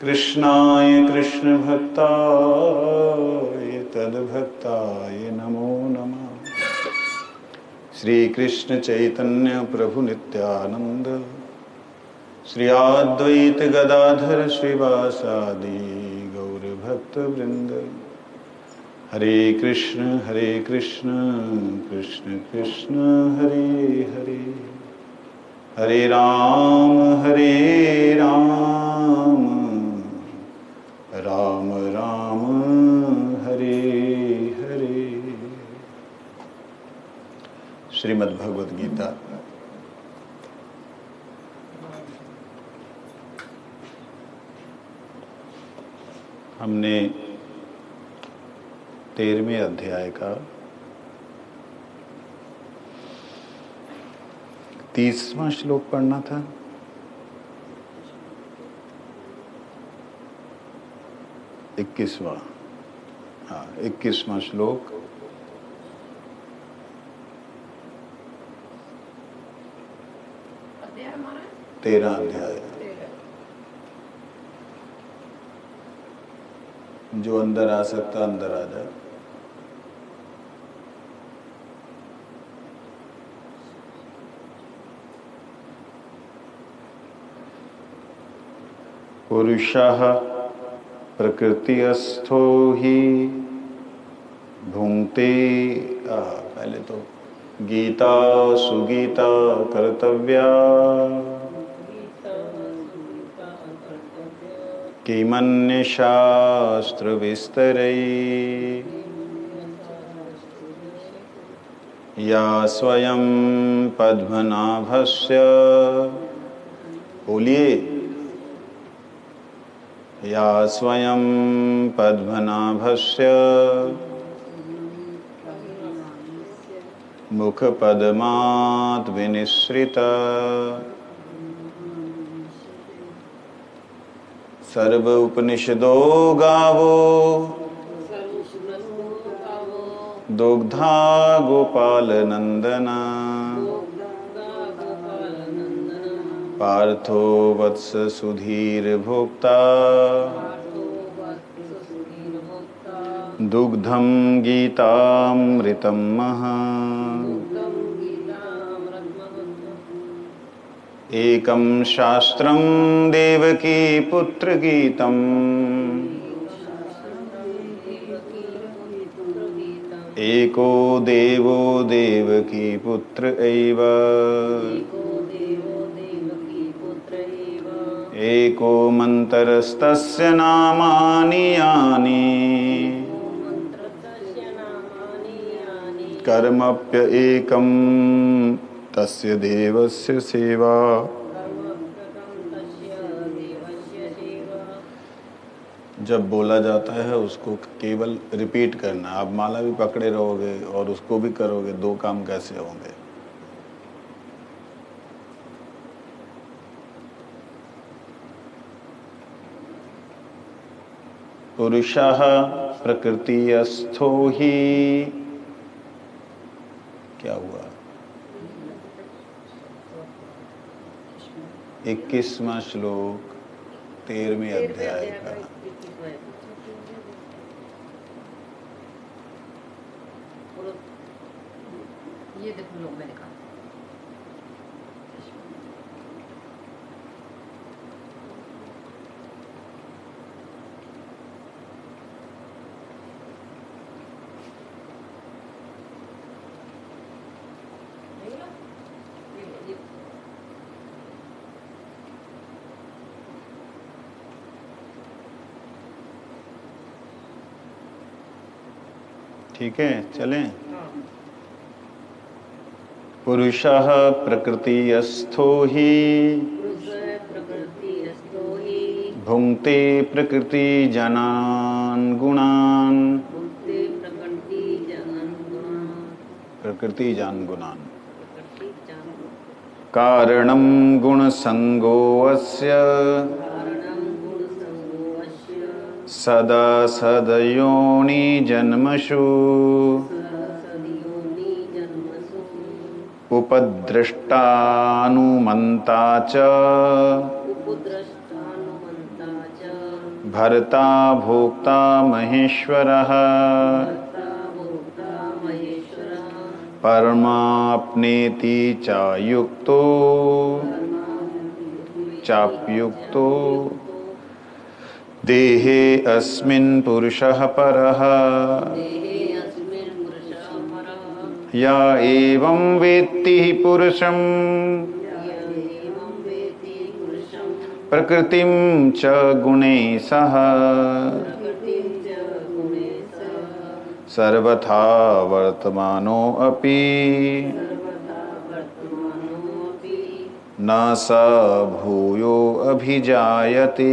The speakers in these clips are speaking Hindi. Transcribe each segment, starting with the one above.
कृष्णाय कृष्ण भक्ताय तद्भक्ताय नमो नमः। श्री कृष्ण चैतन्य प्रभु नित्यानंद श्री अद्वैत गदाधर श्रीवासादि गौर भक्त वृंद। हरे कृष्ण कृष्ण कृष्ण हरे हरे, हरे राम राम राम हरे हरे। श्रीमद् भगवद गीता हमने 13वें अध्याय का 30वां श्लोक पढ़ना था। इक्कीसवां, हाँ 21वां श्लोक। तेरह अध्याय। जो अंदर आ सकता अंदर आ जाए। पुरुषः प्रकृतिस्थो हि भुंक्ते। पहले तो गीता सुगीता कर्तव्या किमन्य शास्त्र विस्तरै या स्वयं पद्मनाभस्य। बोलिए, या स्वयं पद्मनाभस्य मुखपद्मात् विनिसृता। सर्व उपनिषदो गावो दुग्धा गोपाल नंदना। पार्थो वत्स सुधीर भोक्ता दुग्धं गीतामृतं महा। एकं शास्त्रं देवकी पुत्र गीतम् एको देवो देवकी पुत्र एव। एको मन्त्रस्तस्य नामानि यानि कर्मप्य एकं तस्य देवस्य सेवा। जब बोला जाता है उसको केवल रिपीट करना। आप माला भी पकड़े रहोगे और उसको भी करोगे, दो काम कैसे होंगे? पुरुषः प्रकृतिस्थो हि। क्या हुआ? 21वां श्लोक 13वें अध्याय का। ये देखो लोग मैंने कहा ठीक है, चलें। पुरुषः प्रकृतिस्थो हि भुंक्ते प्रकृति जनान् गुणान्। प्रकृति जान गुणान्। कारणं गुणसंगोऽस्य सदा सदयोनि जन्मसु उपद्रष्टानुमन्ता च सानुमन्ता च भर्ता भोक्ता महेश्वरः कर्ता भोक्ता महेश्वरः परमाप्नेति चायुक्तो चाप्युक्तो देहे अस्मिन् पुरुषः परः देहे अस्मिन् पुरुषः परः य एवं वेत्ति पुरुषं एवं वेत्ति पुरुषं प्रकृतिं च गुणैः सह प्रकृतिं च गुणैः सह सर्वथा वर्तमानोऽपि सर्वथा वर्तमानोऽपि न स भूयो अभिजायते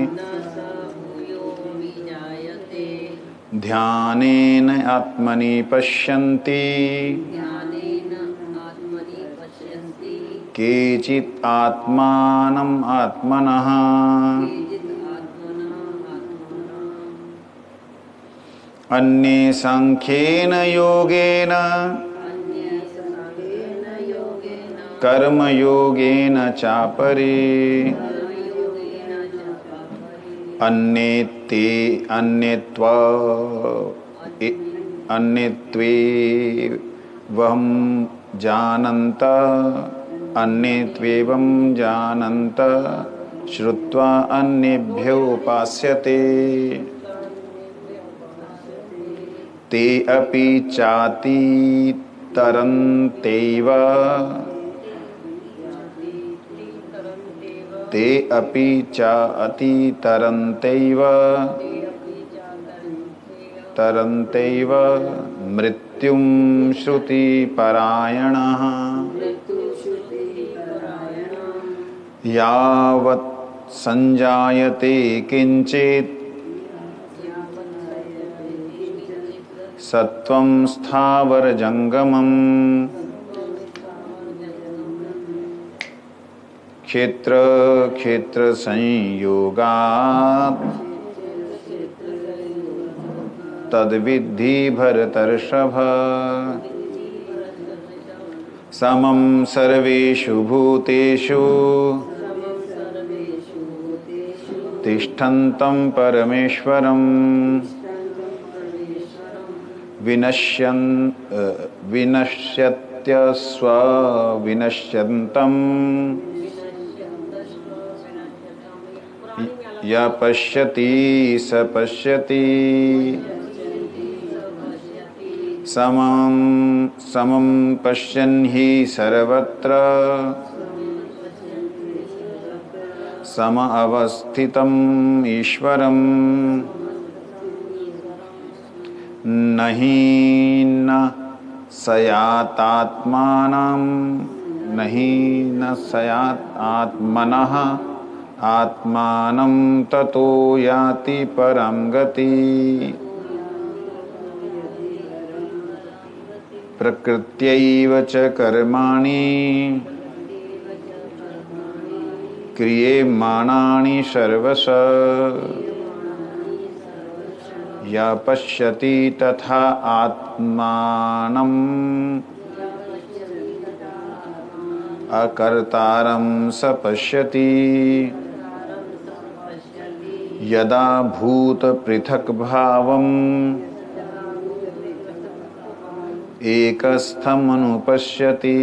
न स भूयो विजायते ध्यानेन आत्मनि पश्यन्ति ध्यानेन आत्मनि पश्यन्ति केचित् आत्मानम् आत्मनः केचित् आत्मनः आत्मनः अन्ये सांख्येन योगेन अन्ये साङ्ख्येन योगेन कर्मयोगेन चापरे कर्मयोगेन च पापरे अन्यत्वेवं जानन्त अन्यत्वेवं जानन्त श्रुत्वा अन्येभ्योपास्यते ते अपि चातितरन्त्यैव ते अपि तरन्त्यैव मृत्युं श्रुतिपरायणः यावत् संजायते किञ्चित् सत्वं स्थावरजङ्गमम् क्षेत्रसंयोगात् तद्विद्धि भरतर्षभ समं सर्वेषु भूतेषु तिष्ठन्तं परमेश्वरं विनश्यत्यस्वविनश्यन्तम् य पश्यति स पश्यति समं पश्यन् हि सर्वत्र सम अवस्थितम् ईश्वरम् न हि न स्यात् आत्मनः आत्मानं ततो याति परं गति प्रकृत्यैव च कर्माणि क्रियमाणानि सर्वशः या पश्यति तथा आत्मानम् अकर्तारं स पश्यति यदा भूतपृथक्भावम् एकस्थमनुपश्यति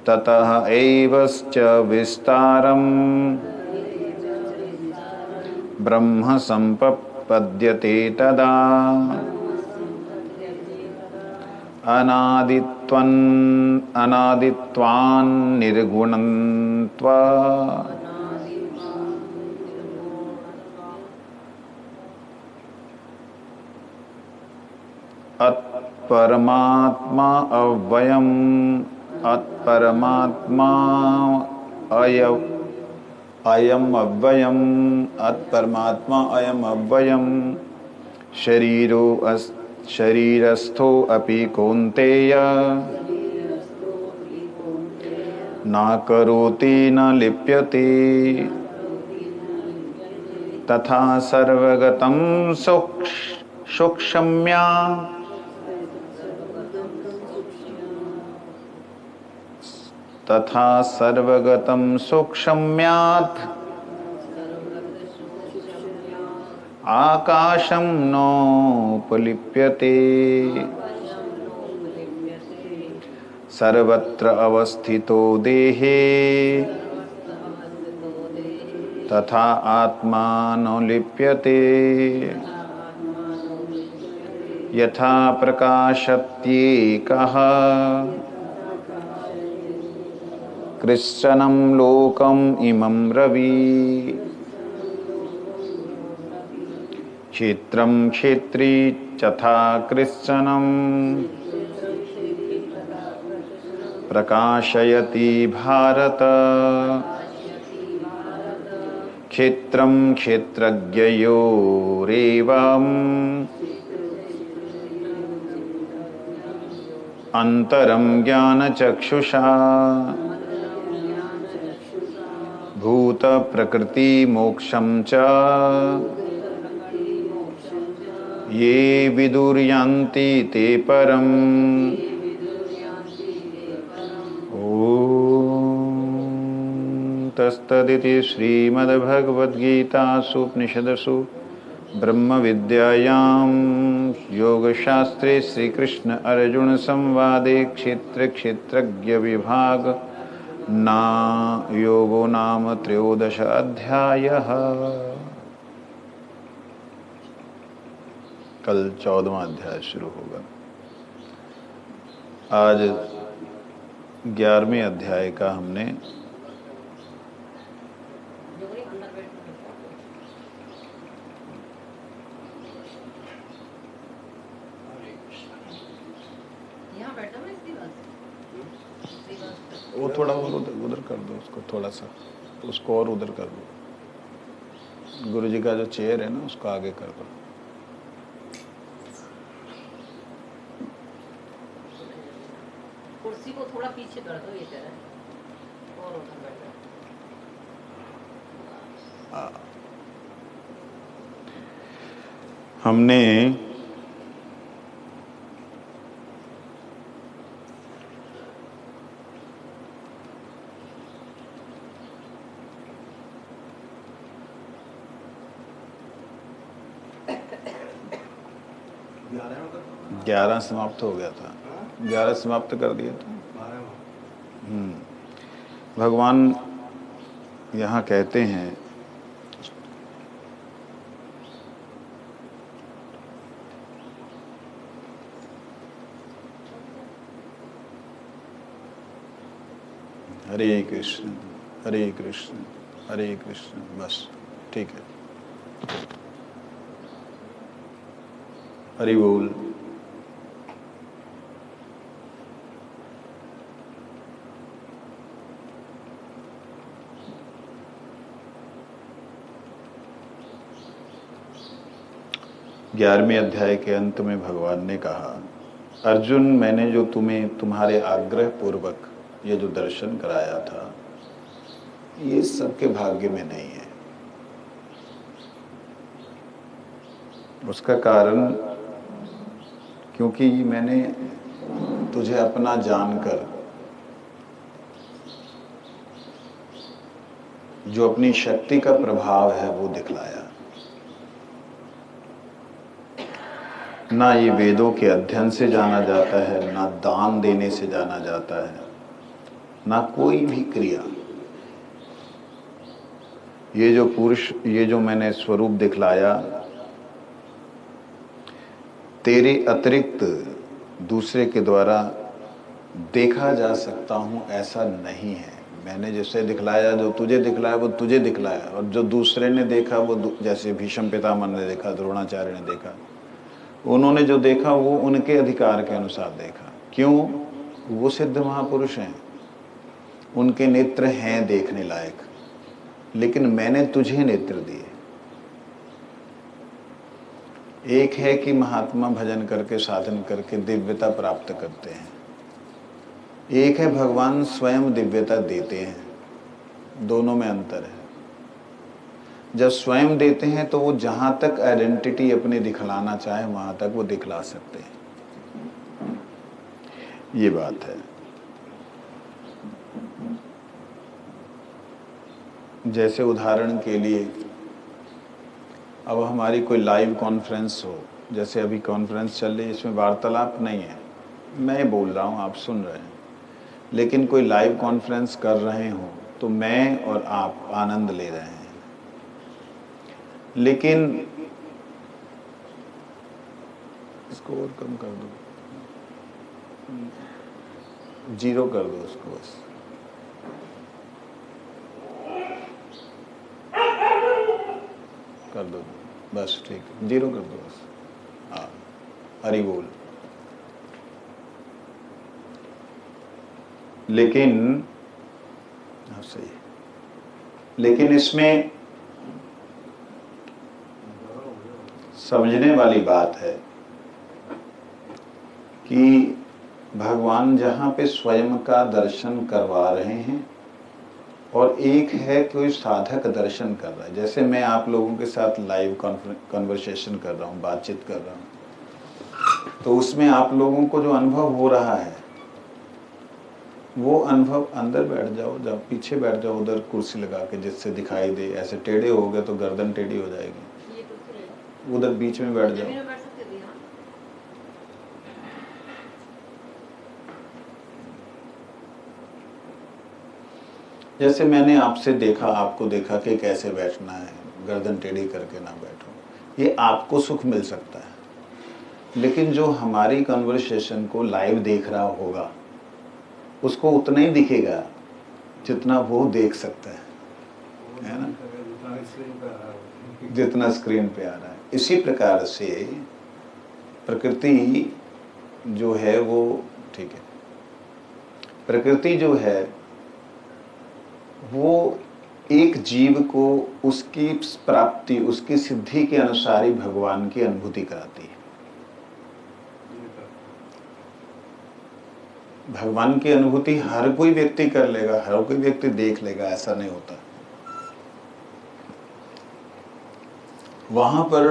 ततः एवश्च विस्तारम् ब्रह्म सम्पद्यते तदा अनादित्वान् निर्गुणत्वा अत्परमात्मा अव्ययम् अत्परमात्मा अयम् अव्ययम् अत्परमात्मा अयम् अव्ययम् शरीरस्थो अपि कौन्तेय न करोति न लिप्यते तथा सर्वगतं सूक्ष्म्या तथा सर्वगतं सूक्ष्म्यात् आकाशं नोपलिप्यते। सर्वत्र अवस्थितो देहे तथा आत्मा न लिप्यते। यथा प्रकाशत्येकः कृश्चनं लोकम् इमं रवि। क्षेत्रं क्षेत्री तथा कृश्चनं प्रकाशयति भारत। क्षेत्रं क्षेत्रज्ञयोरेवम् अंतरं ज्ञानचक्षुषा। भूत प्रकृति मोक्षं च ये विदुर्यान्ति ते परम्। तस्तदिति श्रीमद्भगवद्गीतासु उपनिषदसु ब्रह्मविद्यायां योगशास्त्रे श्रीकृष्ण अर्जुन संवादे क्षेत्र क्षेत्रज्ञ विभाग योगो नाम त्रयोदश अध्यायः। कल 14वां अध्याय शुरू होगा। आज 11वें अध्याय का हमने वो थोड़ा और उधर कर दो उसको, थोड़ा सा उसको और उधर कर दो। गुरुजी का जो चेयर है ना उसको आगे कर दो। कुर्सी को थोड़ा पीछे कर दो, ये कह रहा है और उधर बैठ जाओ। हमने ग्यारह समाप्त हो गया था, 11 समाप्त कर दिया था। भगवान यहाँ कहते हैं हरे कृष्ण हरे कृष्ण हरे कृष्ण। बस ठीक है। हरि बोल। ग्यारहवें अध्याय के अंत में भगवान ने कहा, अर्जुन, मैंने जो तुम्हें तुम्हारे आग्रह पूर्वक ये जो दर्शन कराया था, ये सबके भाग्य में नहीं है। उसका कारण क्योंकि मैंने तुझे अपना जानकर जो अपनी शक्ति का प्रभाव है वो दिखलाया। ना ये वेदों के अध्ययन से जाना जाता है, ना दान देने से जाना जाता है, ना कोई भी क्रिया। ये जो पुरुष, ये जो मैंने स्वरूप दिखलाया, तेरे अतिरिक्त दूसरे के द्वारा देखा जा सकता हूं ऐसा नहीं है। मैंने जैसे दिखलाया, जो तुझे दिखलाया वो तुझे दिखलाया, और जो दूसरे ने देखा वो, जैसे भीष्म पितामह ने देखा, द्रोणाचार्य ने देखा, उन्होंने जो देखा वो उनके अधिकार के अनुसार देखा। क्यों? वो सिद्ध महापुरुष हैं, उनके नेत्र हैं देखने लायक, लेकिन मैंने तुझे नेत्र दिए। एक है कि महात्मा भजन करके, साधन करके दिव्यता प्राप्त करते हैं, एक है भगवान स्वयं दिव्यता देते हैं। दोनों में अंतर है। जब स्वयं देते हैं तो वो जहां तक आइडेंटिटी अपने दिखलाना चाहे वहां तक वो दिखला सकते हैं। ये बात है। जैसे उदाहरण के लिए अब हमारी कोई लाइव कॉन्फ्रेंस हो, जैसे अभी कॉन्फ्रेंस चल रही है, इसमें वार्तालाप नहीं है, मैं बोल रहा हूँ, आप सुन रहे हैं, लेकिन कोई लाइव कॉन्फ्रेंस कर रहे हो तो मैं और आप आनंद ले रहे हैं। लेकिन इसको और कम कर दो, 0 कर दो उसको, बस कर दो, बस ठीक है, 0 कर दो बस। हाँ, हरि बोल। लेकिन हाँ सही है, लेकिन इसमें समझने वाली बात है कि भगवान जहाँ पे स्वयं का दर्शन करवा रहे हैं और एक है कोई साधक दर्शन कर रहा है। जैसे मैं आप लोगों के साथ लाइव कन्वर्सेशन कर रहा हूँ, बातचीत कर रहा हूँ, तो उसमें आप लोगों को जो अनुभव हो रहा है वो अनुभव, अंदर बैठ जाओ, जब पीछे बैठ जाओ उधर कुर्सी लगा के जिससे दिखाई दे। ऐसे टेढ़े हो गए तो गर्दन टेढ़ी हो जाएगी, ये कुछ नहीं। उधर बीच में बैठ जमीन जाओ। में बैठ सकते थे, हाँ। जैसे मैंने आपसे देखा, आपको देखा कि कैसे बैठना है, गर्दन टेढ़ी करके ना बैठो, ये आपको सुख मिल सकता है, लेकिन जो हमारी कन्वर्सेशन को लाइव देख रहा होगा उसको उतना ही दिखेगा जितना वो देख सकता है ना, जितना स्क्रीन पे आ रहा है। इसी प्रकार से प्रकृति जो है वो, ठीक है, प्रकृति जो है वो एक जीव को उसकी प्राप्ति, उसकी सिद्धि के अनुसार ही भगवान की अनुभूति कराती है। भगवान की अनुभूति हर कोई व्यक्ति कर लेगा, हर कोई व्यक्ति देख लेगा, ऐसा नहीं होता। वहां पर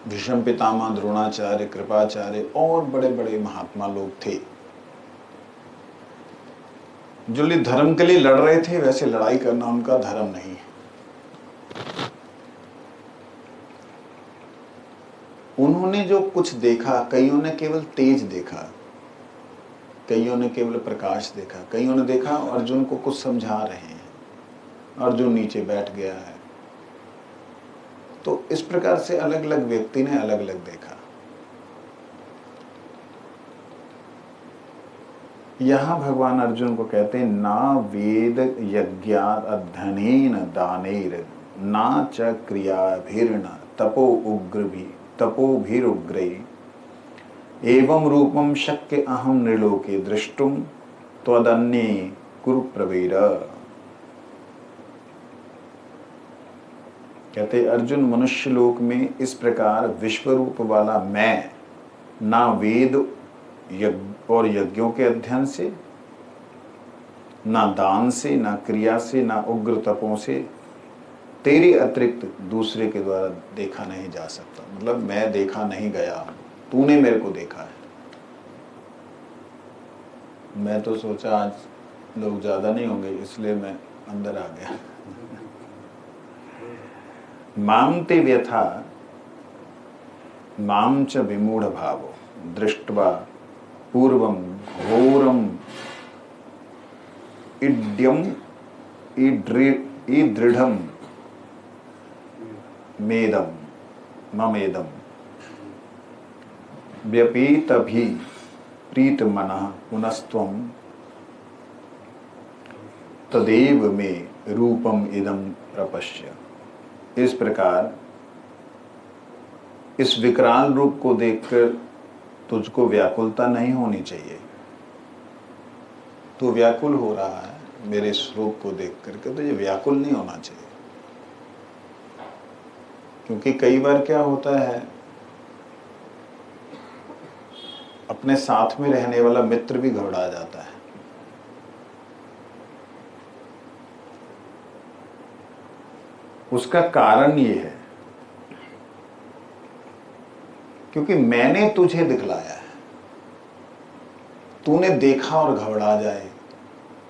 भीष्म पितामह, द्रोणाचार्य, कृपाचार्य और बड़े बड़े महात्मा लोग थे जो धर्म के लिए लड़ रहे थे। वैसे लड़ाई करना उनका धर्म नहीं है। उन्होंने जो कुछ देखा, कईयों ने केवल तेज देखा, कईयों ने केवल प्रकाश देखा, कईयों ने देखा अर्जुन को कुछ समझा रहे हैं, अर्जुन नीचे बैठ गया है। तो इस प्रकार से अलग अलग व्यक्ति ने अलग अलग देखा। यहां भगवान अर्जुन को कहते हैं, ना वेद यज्ञात् अध्ययनेन दानेर ना च क्रियाभिर्न तपोभिरुग्रै एवं रूपम शक्य अहम नृलोके दृष्टुम त्वदन्ये कुरु प्रवीर। कहते अर्जुन, मनुष्य लोक में इस प्रकार विश्व रूप वाला मैं ना वेद और यज्ञों के अध्ययन से, ना दान से, ना क्रिया से, ना उग्र तपों से, तेरे अतिरिक्त दूसरे के द्वारा देखा नहीं जा सकता। मतलब मैं देखा नहीं गया, तूने मेरे को देखा है। मैं तो सोचा आज लोग ज्यादा नहीं होंगे, इसलिए मैं अंदर आ गया। माम ते व्यथा माम च विमूढ़ भावो दृष्ट्वा पूर्वम घोरम इड्यम ईदृढ़म मेदम ममेदम व्यपीतभि प्रीत मनः पुनस्त्वं तदेव में रूपम इदम प्रपश्य। इस प्रकार इस विकराल रूप को देखकर तुझको व्याकुलता नहीं होनी चाहिए। तू व्याकुल हो रहा है मेरे इस रूप को देख करके, तो ये व्याकुल नहीं होना चाहिए। क्योंकि कई बार क्या होता है, अपने साथ में रहने वाला मित्र भी घबरा जाता है। उसका कारण ये है क्योंकि मैंने तुझे दिखलाया है। तूने देखा और घबरा जाए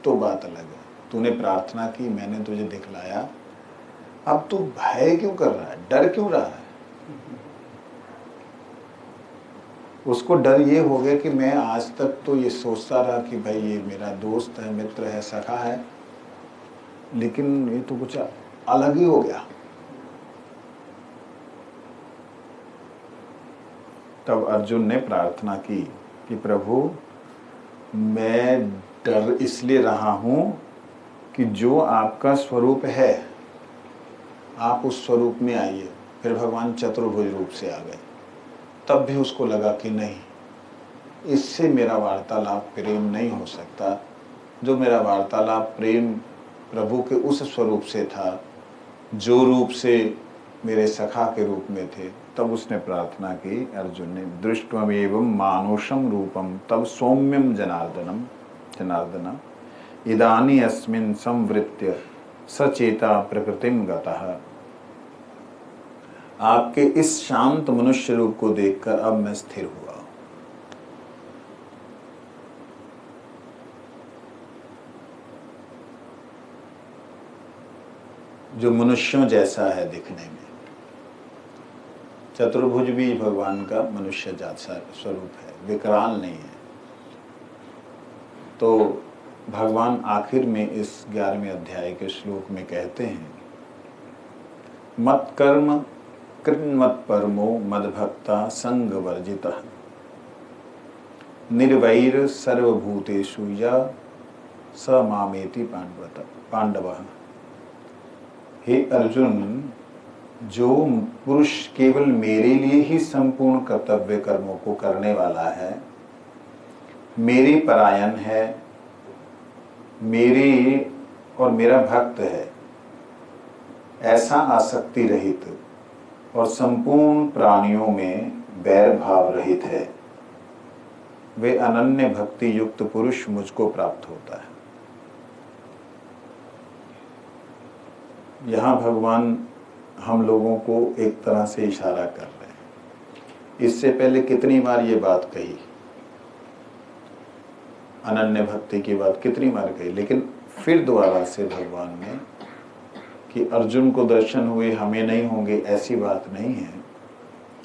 तो बात अलग है। तूने प्रार्थना की, मैंने तुझे दिखलाया, अब तू भय क्यों कर रहा है, डर क्यों रहा है? उसको डर ये हो गया कि मैं आज तक तो ये सोचता रहा कि भाई ये मेरा दोस्त है, मित्र है, सखा है, लेकिन ये तो कुछ अलग ही हो गया। तब अर्जुन ने प्रार्थना की कि प्रभु मैं डर इसलिए रहा हूं कि जो आपका स्वरूप है आप उस स्वरूप में आइए। फिर भगवान चतुर्भुज रूप से आ गए। तब भी उसको लगा कि नहीं, इससे मेरा वार्तालाप प्रेम नहीं हो सकता। जो मेरा वार्तालाप प्रेम प्रभु के उस स्वरूप से था जो रूप से मेरे सखा के रूप में थे। तब उसने प्रार्थना की, अर्जुन ने, दृष्ट्वमेवं मानुषम रूपम तब सौम्यम जनार्दनम इदानी अस्मिन् संवृत्य सचेता प्रकृतिम गतः। आपके इस शांत मनुष्य रूप को देखकर अब मैं स्थिर हुआ। जो मनुष्यों जैसा है दिखने में। चतुर्भुज भी भगवान का मनुष्य जैसा स्वरूप है, विकराल नहीं है। तो भगवान आखिर में इस 11वें अध्याय के श्लोक में कहते हैं, मत कर्म कृन्मत परमो मद्भक्ता संग वर्जितः निर्वैर सर्वभूतेषु या स मामेति पांडवः। हे अर्जुन, जो पुरुष केवल मेरे लिए ही संपूर्ण कर्तव्य कर्मों को करने वाला है, मेरे परायण है, मेरे और मेरा भक्त है, ऐसा आसक्ति रहित और संपूर्ण प्राणियों में बैर भाव रहित है, वे अनन्य भक्ति युक्त पुरुष मुझको प्राप्त होता है। यहाँ भगवान हम लोगों को एक तरह से इशारा कर रहे हैं। इससे पहले कितनी बार ये बात कही, अनन्य भक्ति की बात कितनी बार कही, लेकिन फिर दोबारा से भगवान ने कि अर्जुन को दर्शन हुए हमें नहीं होंगे, ऐसी बात नहीं है।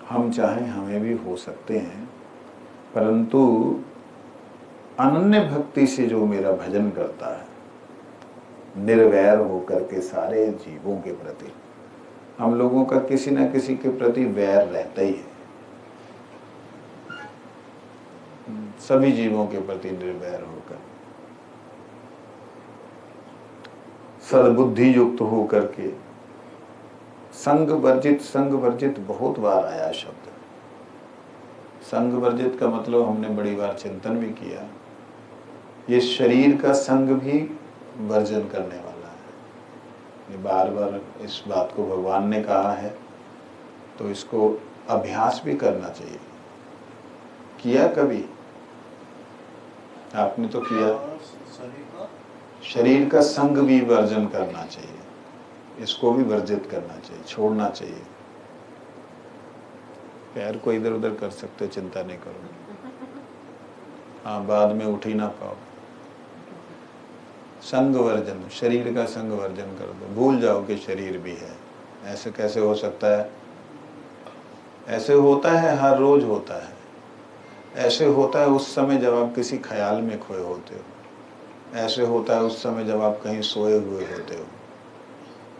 हम चाहें हमें भी हो सकते हैं, परंतु अनन्य भक्ति से जो मेरा भजन करता है, निर्वैर होकर के सारे जीवों के प्रति, हम लोगों का किसी न किसी के प्रति वैर रहता ही है, सभी जीवों के प्रति निर्वैर होकर, सद्बुद्धि युक्त होकर के, संग वर्जित बहुत बार आया शब्द। संग वर्जित का मतलब हमने बड़ी बार चिंतन भी किया, ये शरीर का संग भी वर्जन करने वाला है। ये बार बार इस बात को भगवान ने कहा है, तो इसको अभ्यास भी करना चाहिए। किया कभी आपने? तो किया। शरीर का संग भी वर्जन करना चाहिए, इसको भी वर्जित करना चाहिए, छोड़ना चाहिए। पैर को इधर उधर कर सकते हो, चिंता नहीं करो। हाँ, बाद में उठ ही ना पाओ। संग वर्जन, शरीर का संग वर्जन कर दो, भूल जाओ कि शरीर भी है। ऐसे कैसे हो सकता है? ऐसे होता है, हर रोज होता है। ऐसे होता है उस समय जब आप किसी ख्याल में खोए होते हो, ऐसे होता है उस समय जब आप कहीं सोए हुए होते हो।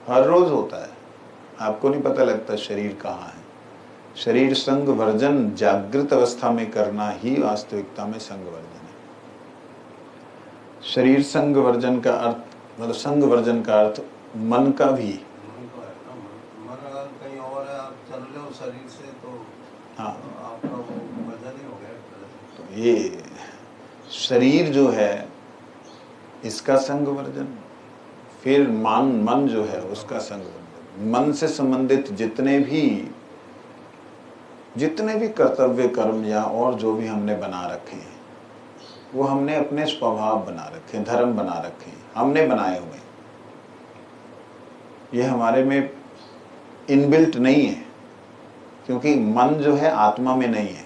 हर रोज होता है, आपको नहीं पता लगता शरीर कहाँ है। शरीर संग वर्जन जागृत अवस्था में करना ही वास्तविकता में संग वर्जन है। शरीर संग वर्जन का अर्थ, मतलब संग वर्जन का अर्थ मन का भी। मन अगर कहीं और है, आप चल रहे हो शरीर से, तो हाँ, आपका वो वर्जन ही हो गया। तो ये शरीर जो है इसका संग वर्जन, फिर मन जो है उसका संग वर्जन। मन से संबंधित जितने भी कर्तव्य कर्म या और जो भी हमने बना रखे हैं, वो हमने अपने स्वभाव बना रखे, धर्म बना रखे, हमने बनाए हुए। ये हमारे में इनबिल्ट नहीं है, क्योंकि मन जो है आत्मा में नहीं है।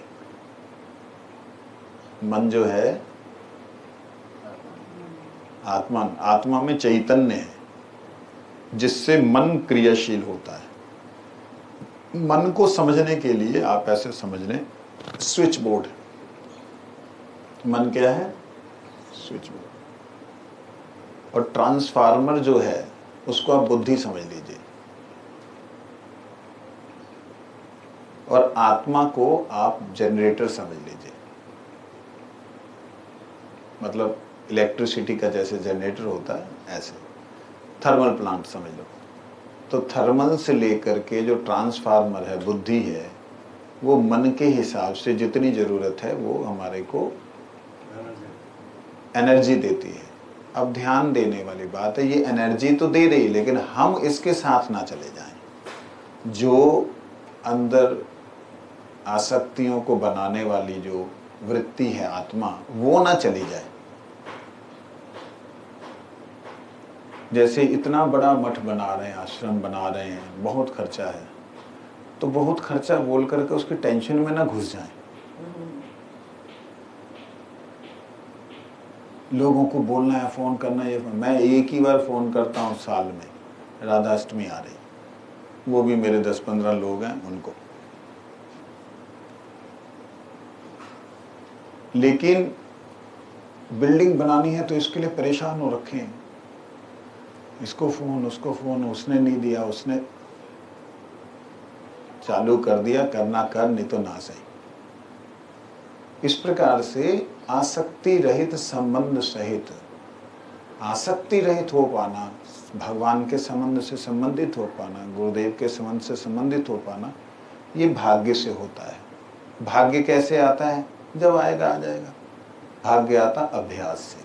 मन जो है आत्मा आत्मा में चैतन्य है जिससे मन क्रियाशील होता है। मन को समझने के लिए आप ऐसे समझ लें, स्विच बोर्ड। मन क्या है? Switch board. और ट्रांसफार्मर जो है उसको आप बुद्धि समझ लीजिए, और आत्मा को आप जनरेटर समझ लीजिए। मतलब इलेक्ट्रिसिटी का जैसे जनरेटर होता है, ऐसे थर्मल प्लांट समझ लो। तो थर्मल से लेकर के जो ट्रांसफार्मर है, बुद्धि है, वो मन के हिसाब से जितनी जरूरत है वो हमारे को एनर्जी देती है। अब ध्यान देने वाली बात है, ये एनर्जी तो दे रही, लेकिन हम इसके साथ ना चले जाएं। जो अंदर आसक्तियों को बनाने वाली जो वृत्ति है आत्मा, वो ना चली जाए। जैसे इतना बड़ा मठ बना रहे हैं, आश्रम बना रहे हैं, बहुत खर्चा है, तो बहुत खर्चा बोल करके उसकी टेंशन में ना घुस जाएं। लोगों को बोलना है, फोन करना है। मैं एक ही बार फोन करता हूँ साल में, राधाष्टमी आ रही, वो भी मेरे 10-15 लोग हैं उनको। लेकिन बिल्डिंग बनानी है तो इसके लिए परेशान हो रखे हैं, इसको फोन उसको फोन, उसने नहीं दिया, उसने चालू कर दिया, करना कर, नहीं तो ना सही। इस प्रकार से आसक्ति रहित संबंध सहित, आसक्ति रहित हो पाना, भगवान के संबंध से संबंधित हो पाना, गुरुदेव के संबंध से संबंधित हो पाना, ये भाग्य से होता है। भाग्य कैसे आता है? जब आएगा आ जाएगा। भाग्य आता अभ्यास से।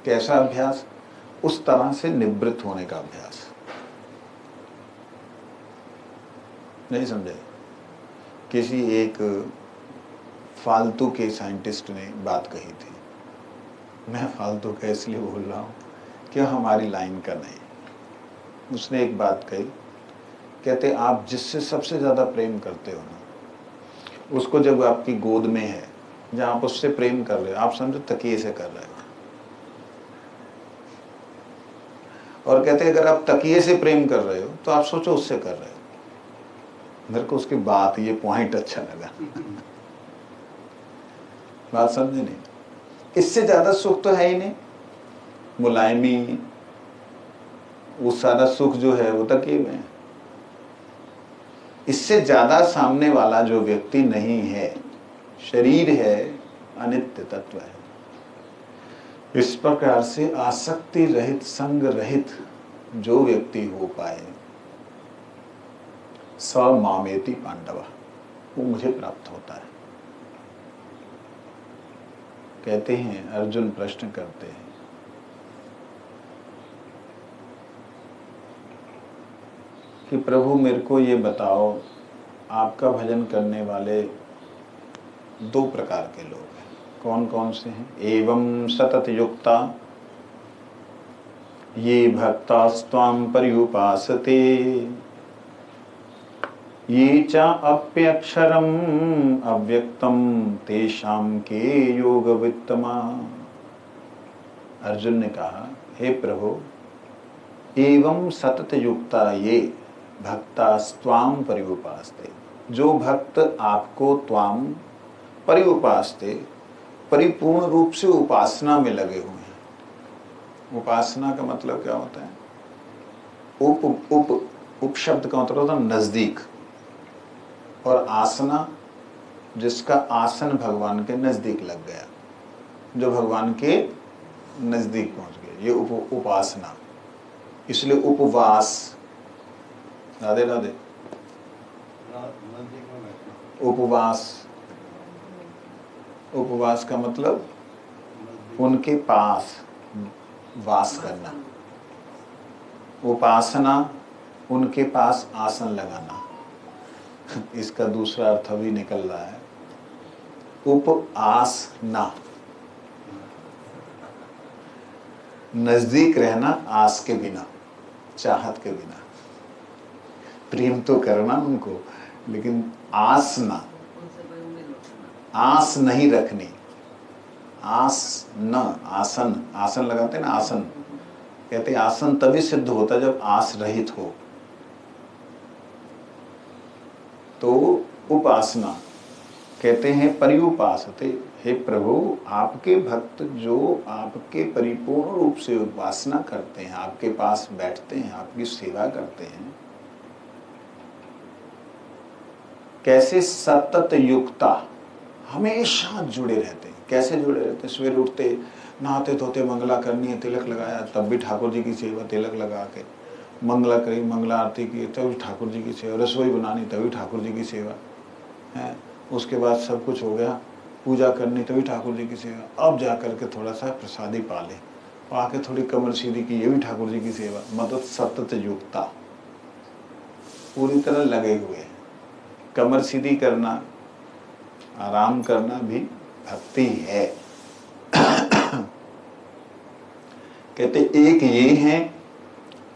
कैसा अभ्यास? उस तरह से निवृत्त होने का अभ्यास। नहीं समझे? किसी एक फालतू के साइंटिस्ट ने बात कही थी, मैं फालतू का इसलिए बोल रहा हूँ कि हमारी लाइन का नहीं। उसने एक बात कही, कहते आप जिससे सबसे ज़्यादा प्रेम करते हो ना, उसको जब आपकी गोद में है, जहाँ आप उससे प्रेम कर रहे हो, आप समझो तकिए से कर रहे हो। और कहते अगर आप तकिए से प्रेम कर रहे हो तो आप सोचो उससे कर रहे हो। मेरे को उसकी बात, ये पॉइंट अच्छा लगा। बात समझे नहीं? इससे ज्यादा सुख तो है ही नहीं। मुलायमी, वो सारा सुख जो है वो तकिए में है। इससे ज्यादा सामने वाला जो व्यक्ति नहीं है, शरीर है, अनित्य तत्व है। इस प्रकार से आसक्ति रहित, संग रहित जो व्यक्ति हो पाए, स मामेति पांडव, वो मुझे प्राप्त होता है। कहते हैं, अर्जुन प्रश्न करते हैं, कि प्रभु मेरे को ये बताओ, आपका भजन करने वाले 2 प्रकार के लोग हैं, कौन कौन से हैं? एवं सतत युक्ता ये भक्तास्त्वां पर्युपासते, ये च अप्यक्षरम् अव्यक्तम तेषां के योगवित्तमा। अर्जुन ने कहा, हे प्रभु, एवं सतत युक्ता ये भक्तास्त्वां पर्युपासते, जो भक्त आपको त्वाम पर्युपासते, परिपूर्ण रूप से उपासना में लगे हुए हैं। उपासना का मतलब क्या होता है? उप शब्द का मतलब होता है नजदीक, और आसना, जिसका आसन भगवान के नजदीक लग गया, जो भगवान के नजदीक पहुंच गए, ये उपासना। इसलिए उपवास, राधे राधे, उपवास, उपवास का मतलब उनके पास वास करना। उपासना, उनके पास आसन लगाना। इसका दूसरा अर्थ भी निकल रहा है, उपासना, नजदीक रहना, आस के बिना, चाहत के बिना। प्रेम तो करना उनको, लेकिन आस ना, आस नहीं रखनी। आसन, आसन लगाते हैं ना, आसन कहते हैं आसन तभी सिद्ध होता है जब आस रहित हो। तो उपासना कहते हैं पर्युपासते, हे प्रभु आपके भक्त जो आपके परिपूर्ण रूप से उपासना करते हैं, आपके पास बैठते हैं, आपकी सेवा करते हैं, कैसे सतत युक्ता हमेशा जुड़े रहते हैं। कैसे जुड़े रहते हैं? सवेरे उठते, नहाते धोते, मंगला करनी है, तिलक लगाया, तब भी ठाकुर जी की सेवा, तिलक लगा के मंगला करी, मंगला आरती की, तभी ठाकुर जी की सेवा, रसोई बनानी तभी ठाकुर जी की सेवा है, उसके बाद सब कुछ हो गया, पूजा करनी तभी ठाकुर जी की सेवा, अब जा करके थोड़ा सा प्रसादी पा ले, पाके थोड़ी कमर सीधी की, ये भी ठाकुर जी की सेवा। मतलब सतत युक्ता, पूरी तरह लगे हुए हैं। कमर सीधी करना, आराम करना भी भक्ति है। कहते एक ये हैं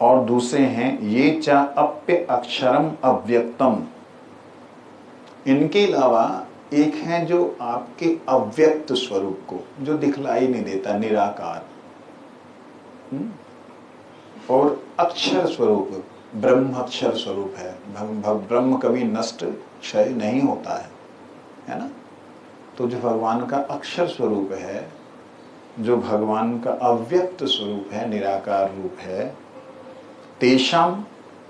और दूसरे हैं ये चा अप्य अक्षरम अव्यक्तम। इनके अलावा एक है जो आपके अव्यक्त स्वरूप को, जो दिखलाई नहीं देता, निराकार, और अक्षर स्वरूप, ब्रह्म अक्षर स्वरूप है। ब्रह्म कभी नष्ट क्षय नहीं होता है ना। तो जो भगवान का अक्षर स्वरूप है, जो भगवान का अव्यक्त स्वरूप है, निराकार रूप है, तेषाम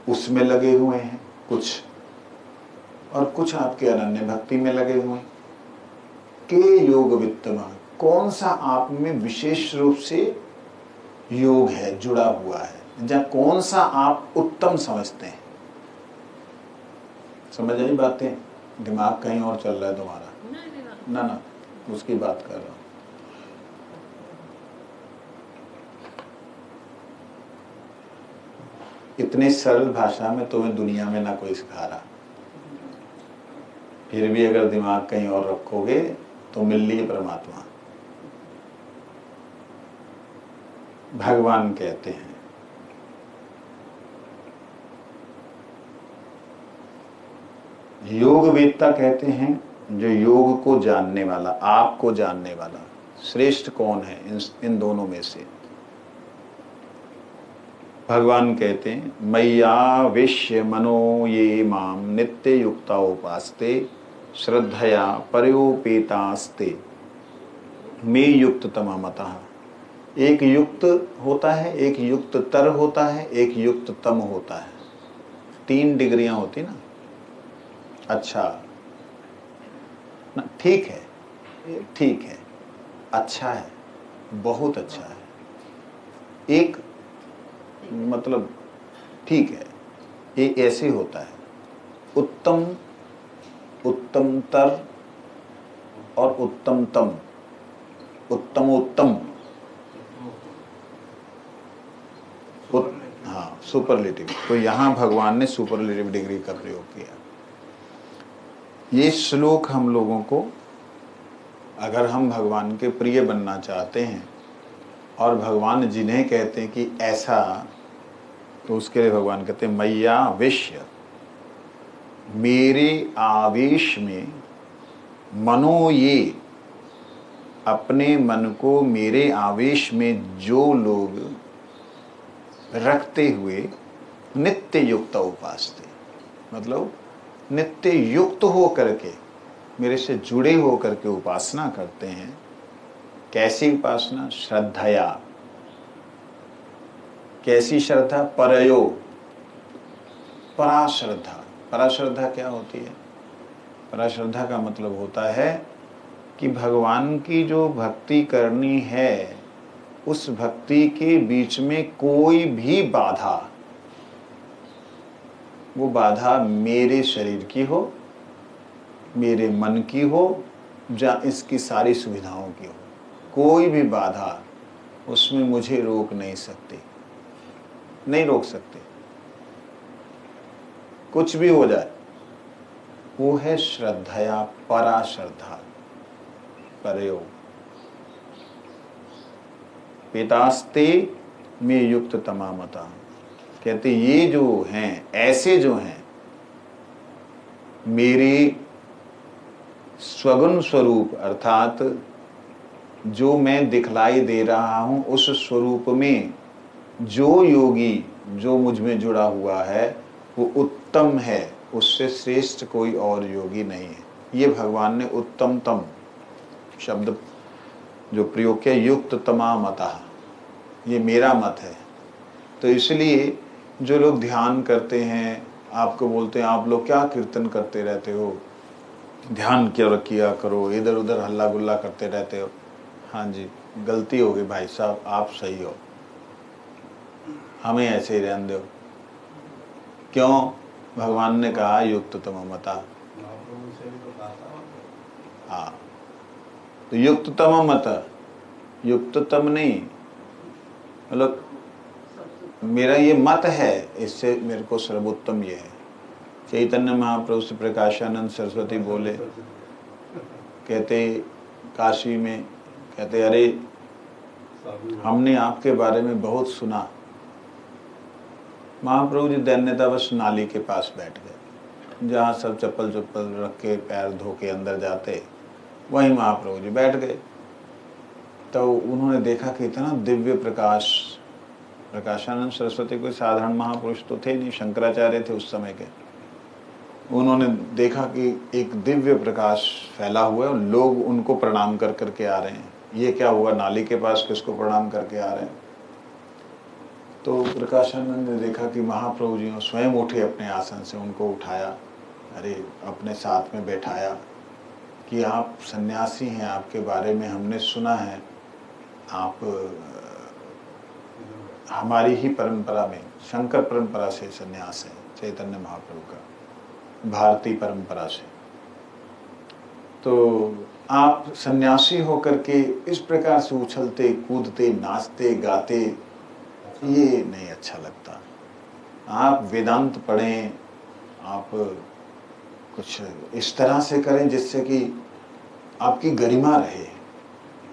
उसमें लगे हुए हैं कुछ, और कुछ आपके अनन्य भक्ति में लगे हुए हैं। के योग वित्तमान, कौन सा आप में विशेष रूप से योग है, जुड़ा हुआ है, या कौन सा आप उत्तम समझते हैं। समझ आई बातें? दिमाग कहीं और चल रहा है तुम्हारा। ना उसकी बात कर रहा हूं। इतनी सरल भाषा में तुम्हें दुनिया में ना कोई सिखा रहा, फिर भी अगर दिमाग कहीं और रखोगे तो मिल लिए परमात्मा। भगवान कहते हैं योग वेत्ता, कहते हैं जो योग को जानने वाला, आपको जानने वाला श्रेष्ठ कौन है इन दोनों में से। भगवान कहते हैं मय्यावेश्य मनो ये माम नित्य युक्ता उपास्ते श्रद्धया पर्योपेतास्ते मे युक्त तममतः। एक युक्त होता है, एक युक्त तर होता है, एक युक्त तम होता है। 3 डिग्रियां होती ना। अच्छा ना, ठीक है, ठीक है, अच्छा है, बहुत अच्छा है, एक मतलब ठीक है, ये ऐसे होता है। उत्तम, उत्तमतर और उत्तमतम, उत्तमोत्तम, हाँ सुपरलेटिव। तो यहाँ भगवान ने सुपरलेटिव डिग्री का प्रयोग किया। ये श्लोक हम लोगों को, अगर हम भगवान के प्रिय बनना चाहते हैं, और भगवान जिन्हें कहते हैं कि ऐसा, तो उसके लिए भगवान कहते हैं मय्यावेश्य, मेरे आवेश में, मनो ये, अपने मन को मेरे आवेश में जो लोग रखते हुए नित्य युक्त उपासते, मतलब नित्य युक्त हो करके, मेरे से जुड़े हो करके उपासना करते हैं। कैसी उपासना? श्रद्धया। कैसी श्रद्धा? परयो, पराश्रद्धा। पराश्रद्धा क्या होती है? पराश्रद्धा का मतलब होता है कि भगवान की जो भक्ति करनी है, उस भक्ति के बीच में कोई भी बाधा, वो बाधा मेरे शरीर की हो, मेरे मन की हो, या इसकी सारी सुविधाओं की हो, कोई भी बाधा उसमें मुझे रोक नहीं सकती, नहीं रोक सकते। कुछ भी हो जाए, वो है श्रद्धया, पराश्रद्धा, परयो। पेतास्ते में युक्त तमामता, कहते ये जो हैं, ऐसे जो हैं, मेरे स्वगुण स्वरूप, अर्थात जो मैं दिखलाई दे रहा हूं उस स्वरूप में जो योगी जो मुझ में जुड़ा हुआ है वो उत्तम है, उससे श्रेष्ठ कोई और योगी नहीं है। ये भगवान ने उत्तमतम शब्द जो प्रयोग किया, युक्त तमा मतः, ये मेरा मत है। तो इसलिए जो लोग ध्यान करते हैं, आपको बोलते हैं आप लोग क्या कीर्तन करते रहते हो, ध्यान क्यों किया करो, इधर उधर हल्ला गुल्ला करते रहते हो। हाँ जी, गलती हो गई भाई साहब, आप सही हो, हमें ऐसे ही रहने दो। क्यों? भगवान ने कहा युक्त तम मता। हाँ, तो युक्त तम मत, युक्त तम नहीं, मतलब मेरा ये मत है, इससे मेरे को सर्वोत्तम ये है। चैतन्य महाप्रभु से प्रकाशानंद सरस्वती बोले, कहते काशी में, कहते अरे हमने आपके बारे में बहुत सुना। महाप्रभु जी दैन्यतावश नाली के पास बैठ गए, जहाँ सब चप्पल चप्पल रख के पैर धो के अंदर जाते, वहीं महाप्रभु जी बैठ गए। तो उन्होंने देखा कि इतना दिव्य प्रकाश, प्रकाशानंद सरस्वती कोई साधारण महापुरुष तो थे नहीं, शंकराचार्य थे उस समय के। उन्होंने देखा कि एक दिव्य प्रकाश फैला हुआ है और लोग उनको प्रणाम कर करके आ रहे हैं। ये क्या हुआ, नाली के पास किसको प्रणाम करके आ रहे हैं? तो प्रकाशानंद ने देखा कि महाप्रभु जी स्वयं उठे अपने आसन से, उनको उठाया, अरे अपने साथ में बैठाया कि आप सन्यासी हैं, आपके बारे में हमने सुना है, आप हमारी ही परंपरा में, शंकर परंपरा से सन्यास है चैतन्य महाप्रभु का, भारतीय परंपरा से। तो आप सन्यासी होकर के इस प्रकार से उछलते कूदते नाचते गाते, ये नहीं अच्छा लगता। आप वेदांत पढ़ें, आप कुछ इस तरह से करें जिससे कि आपकी गरिमा रहे।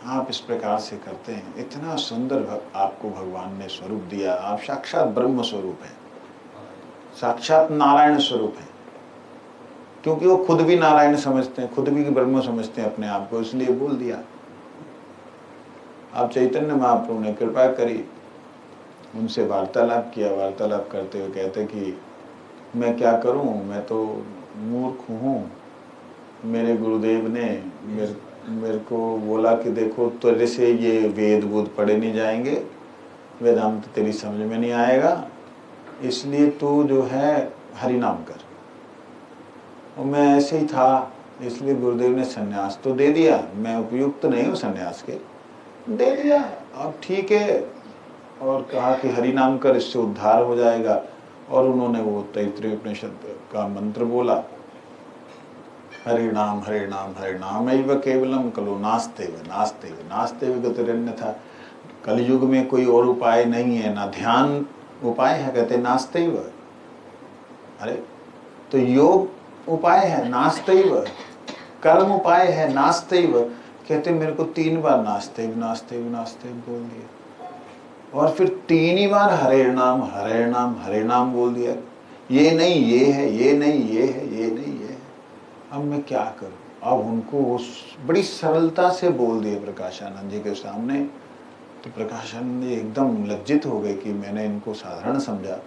आप इस प्रकार से करते हैं, इतना सुंदर आपको भगवान ने स्वरूप दिया, आप साक्षात ब्रह्म स्वरूप हैं, साक्षात नारायण स्वरूप हैं। क्योंकि वो खुद भी नारायण समझते हैं, खुद भी ब्रह्म समझते हैं अपने आप को, इसलिए बोल दिया। आप चैतन्य महाप्रभु ने कृपा करी, उनसे वार्तालाप किया। वार्तालाप करते हुए कहते कि मैं क्या करूं, मैं तो मूर्ख हूँ। मेरे गुरुदेव ने मेरे को बोला कि देखो तेरे से ये वेद वूद पढ़े नहीं जाएंगे, वेदांत तेरी समझ में नहीं आएगा, इसलिए तू जो है हरि नाम कर। और मैं ऐसे ही था, इसलिए गुरुदेव ने सन्यास तो दे दिया, मैं उपयुक्त नहीं हूँ सन्यास के, दे दिया, अब ठीक है। और कहा कि हरि नाम कर, इससे उद्धार हो जाएगा। और उन्होंने वो तैत्तिरीय उपनिषद का मंत्र बोला, हरे नाम हरे नाम हरे नाम एव केवलम कलो नास्तेव नास्तेव नास्तेव गतिरन्यथा। कलयुग में कोई और उपाय नहीं है, ना ध्यान उपाय है, कहते नास्तेव। अरे तो योग उपाय है नास्तेव, कर्म उपाय है नास्तेव। कहते मेरे को 3 बार नास्तेव नास्तेव नास्तेव बोल दिया, और फिर 3 ही बार हरे नाम हरे नाम हरे नाम बोल दिया। ये नहीं ये है, ये नहीं ये है, ये नहीं ये है। अब मैं क्या करूं? अब उनको बड़ी सरलता से बोल दिए प्रकाशानंद जी के सामने। तो प्रकाशानंद जी एकदम लज्जित हो गए कि मैंने इनको साधारण समझा।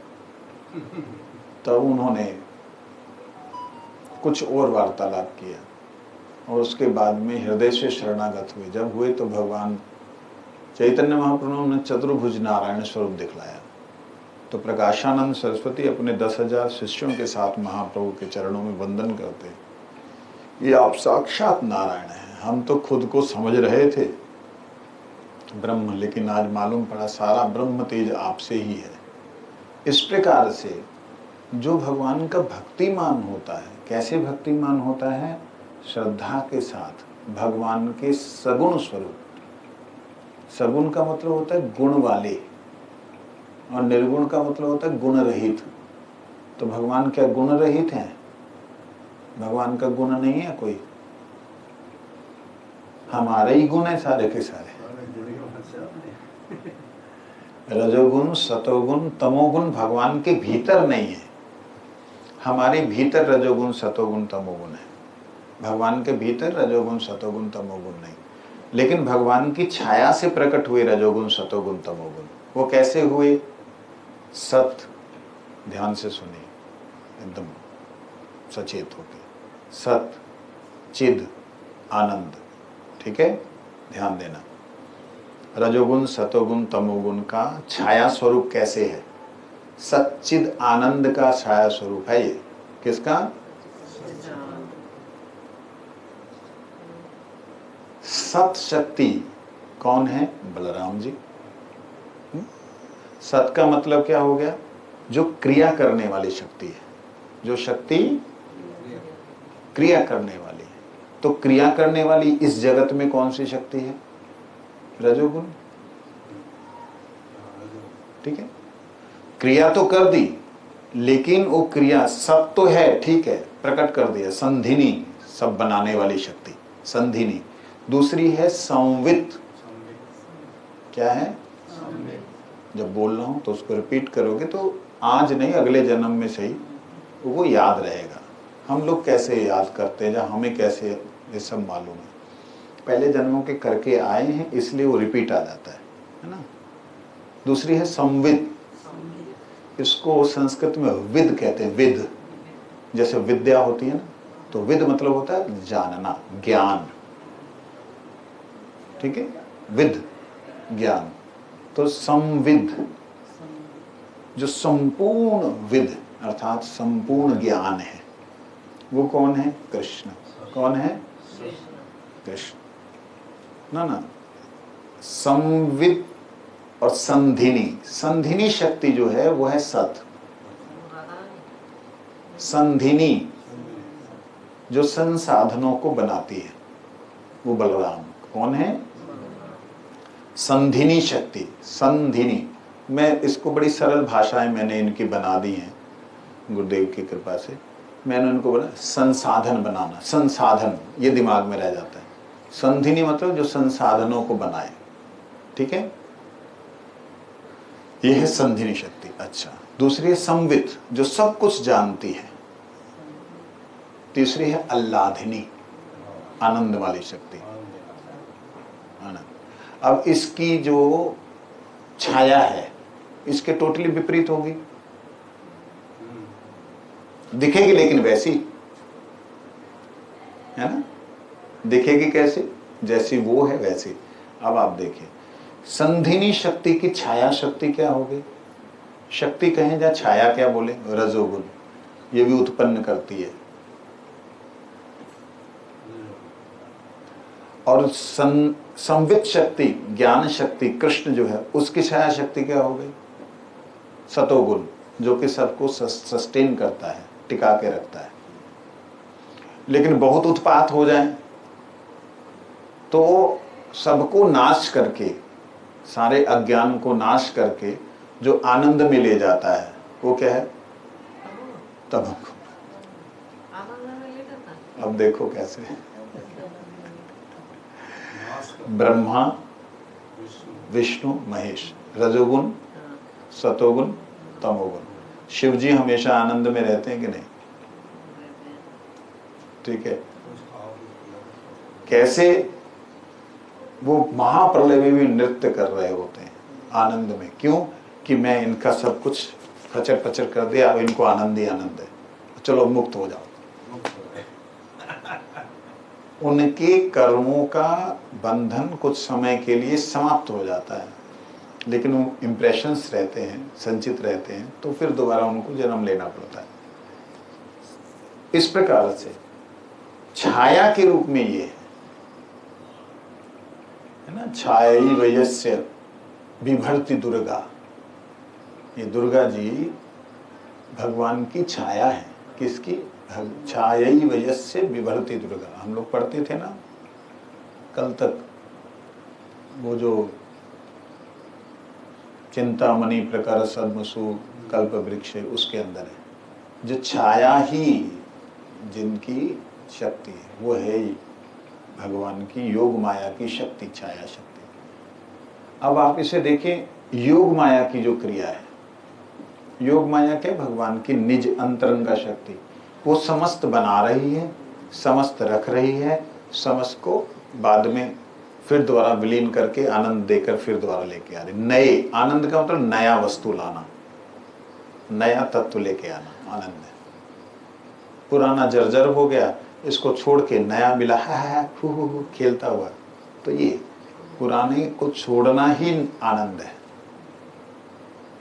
तब उन्होंने कुछ और वार्तालाप किया और उसके बाद में हृदय से शरणागत हुए। जब हुए तो भगवान चैतन्य महाप्रभु ने चतुर्भुज नारायण स्वरूप दिखलाया। तो प्रकाशानंद सरस्वती अपने 10,000 शिष्यों के साथ महाप्रभु के चरणों में वंदन करते, ये आप साक्षात नारायण हैं। हम तो खुद को समझ रहे थे ब्रह्म, लेकिन आज मालूम पड़ा सारा ब्रह्म तेज आपसे ही है। इस प्रकार से जो भगवान का भक्तिमान होता है, कैसे भक्तिमान होता है? श्रद्धा के साथ भगवान के सगुण स्वरूप। सगुण का मतलब होता है गुण वाले, और निर्गुण का मतलब होता है गुण रहित। तो भगवान क्या गुण रहित हैं? भगवान का गुण नहीं है कोई, हमारे ही गुण है सारे के सारे। रजोगुण सतोगुण तमोगुण भगवान के भीतर नहीं है, हमारे भीतर रजोगुण सतोगुण तमोगुण है। भगवान के भीतर रजोगुण सतोगुण तमोगुण नहीं। लेकिन भगवान की छाया से प्रकट हुए रजोगुण सतोगुण तमोगुण। वो कैसे हुए? सत, ध्यान से सुनिए एकदम सचेत होके, सत, चिद, आनंद। ठीक है, ध्यान देना। रजोगुण सतोगुण तमोगुण का छाया स्वरूप कैसे है? सच्चिद आनंद का छाया स्वरूप है ये। किसका? सत शक्ति कौन है? बलराम जी। सत का मतलब क्या हो गया? जो क्रिया करने वाली शक्ति है, जो शक्ति क्रिया करने वाली है। तो क्रिया करने वाली इस जगत में कौन सी शक्ति है? रजोगुण। ठीक है, क्रिया तो कर दी, लेकिन वो क्रिया सब तो है, ठीक है, प्रकट कर दिया। संधिनी, सब बनाने वाली शक्ति संधिनी। दूसरी है संवित। क्या है? जब बोल रहा हूं तो उसको रिपीट करोगे तो आज नहीं, अगले जन्म में सही वो याद रहेगा। हम लोग कैसे याद करते हैं, जब हमें कैसे ये सब मालूम है। पहले जन्मों के करके आए हैं, इसलिए वो रिपीट आ जाता है ना। दूसरी है संविद। इसको संस्कृत में विद कहते हैं। विद, जैसे विद्या होती है ना, तो विद मतलब होता है जानना, ज्ञान। ठीक है, विद ज्ञान। तो संविद, जो संपूर्ण विद अर्थात संपूर्ण ज्ञान है, वो कौन है? कृष्ण। कौन है? कृष्ण। ना संविद और संधिनी। संधिनी शक्ति जो है वो है सत। संधिनी जो संसाधनों को बनाती है, वो बलराम। कौन है? संधिनी शक्ति। संधिनी, मैं इसको बड़ी सरल भाषाएं मैंने इनकी बना दी हैं गुरुदेव की कृपा से। मैंने उनको बोला संसाधन बनाना। संसाधन ये दिमाग में रह जाता है। संधिनी मतलब जो संसाधनों को बनाए। ठीक है, ये है संधिनी शक्ति। अच्छा, दूसरी है संवित, जो सब कुछ जानती है। तीसरी है आह्लादिनी, आनंद वाली शक्ति। आनंद। अब इसकी जो छाया है, इसके टोटली विपरीत होगी, दिखेगी लेकिन वैसी है ना। दिखेगी कैसे? जैसी वो है वैसी। अब आप देखिए, संधिनी शक्ति की छाया शक्ति क्या हो गई? शक्ति कहें या छाया क्या बोले? रजोगुण। ये भी उत्पन्न करती है। और संवित शक्ति, ज्ञान शक्ति, कृष्ण जो है, उसकी छाया शक्ति क्या हो गई? सतोगुण, जो कि सबको सस्टेन करता है, टिका के रखता है। लेकिन बहुत उत्पात हो जाए तो सबको नाश करके, सारे अज्ञान को नाश करके जो आनंद में ले जाता है, वो क्या है? तब अब देखो कैसे ब्रह्मा विष्णु महेश, रजोगुण सतोगुण तमोगुण। शिव जी हमेशा आनंद में रहते हैं कि नहीं? ठीक है, कैसे वो महाप्रलय में भी नृत्य कर रहे होते हैं आनंद में। क्यों? कि मैं इनका सब कुछ फचर फचर कर दिया, अब इनको आनंद ही आनंद है, चलो मुक्त हो जाओ। उनके कर्मों का बंधन कुछ समय के लिए समाप्त हो जाता है, लेकिन वो इम्प्रेशंस रहते हैं, संचित रहते हैं, तो फिर दोबारा उनको जन्म लेना पड़ता है। इस प्रकार से छाया के रूप में ये है ना। छाया वयस्य बिभर्ति दुर्गा। ये दुर्गा जी भगवान की छाया है। किसकी? छाया वयस्य बिभर्ति दुर्गा। हम लोग पढ़ते थे ना कल तक, वो जो चिंतामणि प्रकार सद्मसु कल्प वृक्ष, उसके अंदर है जो छाया ही जिनकी शक्ति है, वो है ही भगवान की योग माया की शक्ति, छाया शक्ति। अब आप इसे देखें, योग माया की जो क्रिया है, योग माया क्या? भगवान की निज अंतरंगा शक्ति। वो समस्त बना रही है, समस्त रख रही है, समस्त को बाद में फिर दोबारा विलीन करके आनंद देकर फिर दोबारा लेके आ रहे। नए आनंद का मतलब नया वस्तु लाना, नया तत्व लेके आना आनंद है। पुराना जर्जर हो गया, इसको छोड़ के नया मिला है खेलता हुआ, तो ये पुराने को छोड़ना ही आनंद है।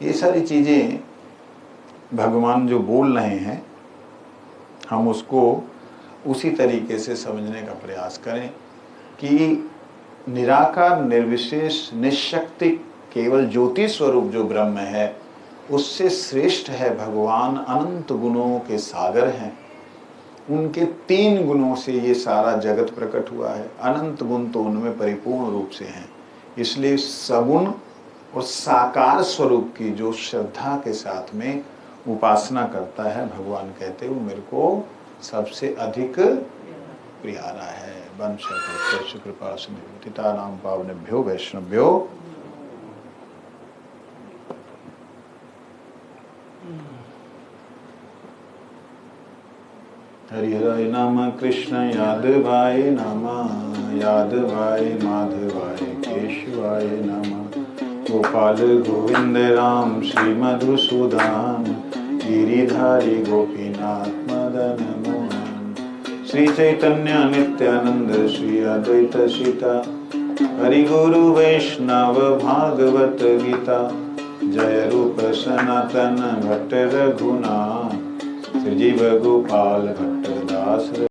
ये सारी चीजें भगवान जो बोल रहे हैं, हम उसको उसी तरीके से समझने का प्रयास करें कि निराकार, निर्विशेष, निशक्ति, केवल ज्योति स्वरूप जो ब्रह्म है, उससे श्रेष्ठ है भगवान। अनंत गुणों के सागर हैं, उनके 3 गुणों से ये सारा जगत प्रकट हुआ है। अनंत गुण तो उनमें परिपूर्ण रूप से हैं, इसलिए सगुण और साकार स्वरूप की जो श्रद्धा के साथ में उपासना करता है, भगवान कहते वो मेरे को सबसे अधिक प्यारा है। वंश कृपा सिंधुता नाम पावनेभ्यो वैष्णव्यो। हरि हरि नाम कृष्ण यादवाय नमः, यादवाय माधवाय केशवाय नमः। गोपाल गोविंद राम श्री मधुसूदन, गिरिधारी गोपीनाथ मदन मोहन। श्री चैतन्य नित्यानंद श्री अद्वैत सीता, हरि गुरु वैष्णव भागवत गीता। जय रूप सनातन भट्ट रघुनाथ, श्री जीव गोपाल भट्ट दास।